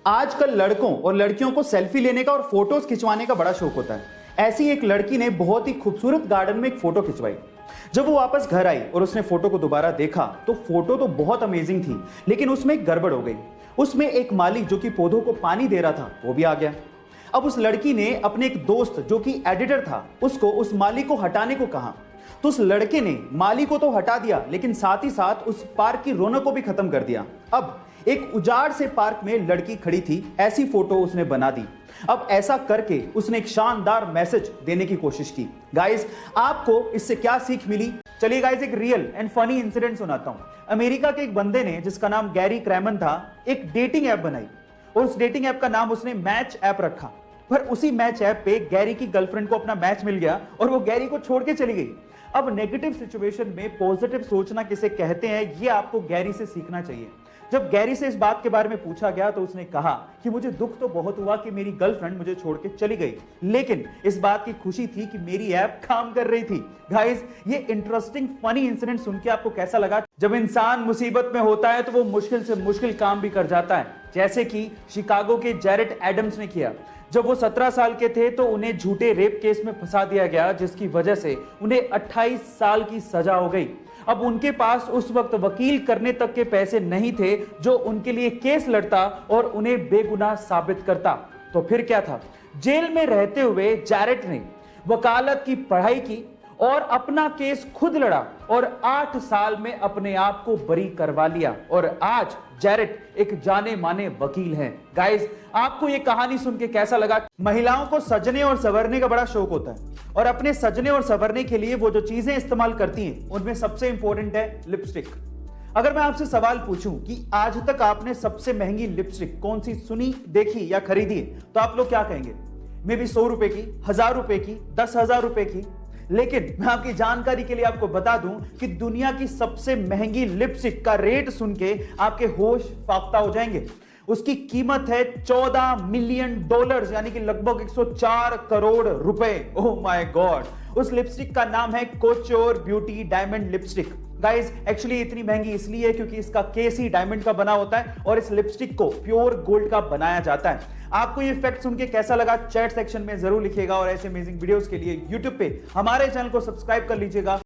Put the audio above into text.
आजकल लड़कों और लड़कियों को सेल्फी लेने का और फोटोज खिंचवाने का बड़ा शौक होता है। ऐसी एक लड़की ने बहुत ही खूबसूरत गार्डन में एक फोटो खिंचवाई। जब वो वापस घर आई और उसने फोटो को दोबारा देखा तो फोटो तो बहुत अमेजिंग थी, लेकिन उसमें एक गड़बड़ हो गई। उसमें एक माली जो कि पौधों को पानी दे रहा था वो भी आ गया। अब उस लड़की ने अपने एक दोस्त जो कि एडिटर था उसको उस माली को हटाने को कहा, तो उस लड़के ने माली को तो हटा दिया, लेकिन साथ ही साथ उस पार्क की रौनक को भी खत्म कर दिया। अब एक उजाड़ से पार्क में लड़की खड़ी थी, ऐसी फोटो उसने बना दी। अब ऐसा करके उसने एक शानदार मैसेज देने की कोशिश की। गाइस, आपको इससे क्या सीख मिली? चलिए गाइस, एक रियल एंड फनी इंसिडेंट सुनाता हूं। अमेरिका के एक बंदे ने, जिसका नाम गैरी क्रैमन था, एक डेटिंग ऐप बनाई और उस डेटिंग ऐप का नाम उसने मैच ऐप रखा। पर उसी मैच ऐप पे गैरी की गर्लफ्रेंड को अपना मैच मिल गया और वो गैरी को छोड़ के चली गई। अब नेगेटिव सिचुएशन में पॉजिटिव सोचना किसे कहते हैं, ये आपको गैरी से सीखना चाहिए। जब गैरी से इस बात के बारे में पूछा गया तो उसने कहा कि मुझे दुख तो बहुत हुआ कि मेरी गर्लफ्रेंड मुझे छोड़ के चली गई, लेकिन इस बात की खुशी थी कि मेरी ऐप काम कर रही थी। गाइस, ये इंटरेस्टिंग फनी इंसिडेंट सुन के आपको कैसा लगा? जब इंसान मुसीबत में होता है तो वो मुश्किल से मुश्किल काम भी कर जाता है, जैसे कि शिकागो के जेरेट एडम्स ने किया। जब वो 17 साल के थे तो उन्हें झूठे रेप केस में फंसा दिया गया, जिसकी वजह से उन्हें 28 साल की सजा हो गई। अब उनके पास उस वक्त वकील करने तक के पैसे नहीं थे जो उनके लिए केस लड़ता और उन्हें बेगुनाह साबित करता। तो फिर क्या था? जेल में रहते हुए जेरेट ने वकालत की पढ़ाई की और अपना केस खुद लड़ा और 8 साल में अपने आप को बरी करवा लिया और आज जेरेट एक जाने माने वकील हैं। गाइस, आपको ये कहानी सुन के कैसा लगा? महिलाओं को सजने और संवरने का बड़ा शौक होता है और अपने सजने और संवरने के लिए वो जो चीजें इस्तेमाल करती हैं उनमें सबसे इंपॉर्टेंट है लिपस्टिक। अगर मैं आपसे सवाल पूछूं कि आज तक आपने सबसे महंगी लिपस्टिक कौन सी सुनी, देखी या खरीदी है, तो आप लोग क्या कहेंगे? मे बी 100 रुपए की, 1000 रुपए की, 10,000 रुपए की। लेकिन मैं आपकी जानकारी के लिए आपको बता दूं कि दुनिया की सबसे महंगी लिपस्टिक का रेट सुन के आपके होश फाख्ता हो जाएंगे। उसकी कीमत है $14 मिलियन, यानी कि लगभग 104 करोड़ रुपए। Oh my god! उस लिपस्टिक का नाम है couture beauty diamond lipstick. Guys, actually इतनी महंगी इसलिए है क्योंकि इसका केस ही डायमंड का बना होता है और इस लिपस्टिक को प्योर गोल्ड का बनाया जाता है। आपको ये फैक्ट सुन के कैसा लगा? चैट सेक्शन में जरूर लिखिएगा और ऐसे अमेजिंग वीडियोस के लिए यूट्यूब पे हमारे चैनल को सब्सक्राइब कर लीजिएगा।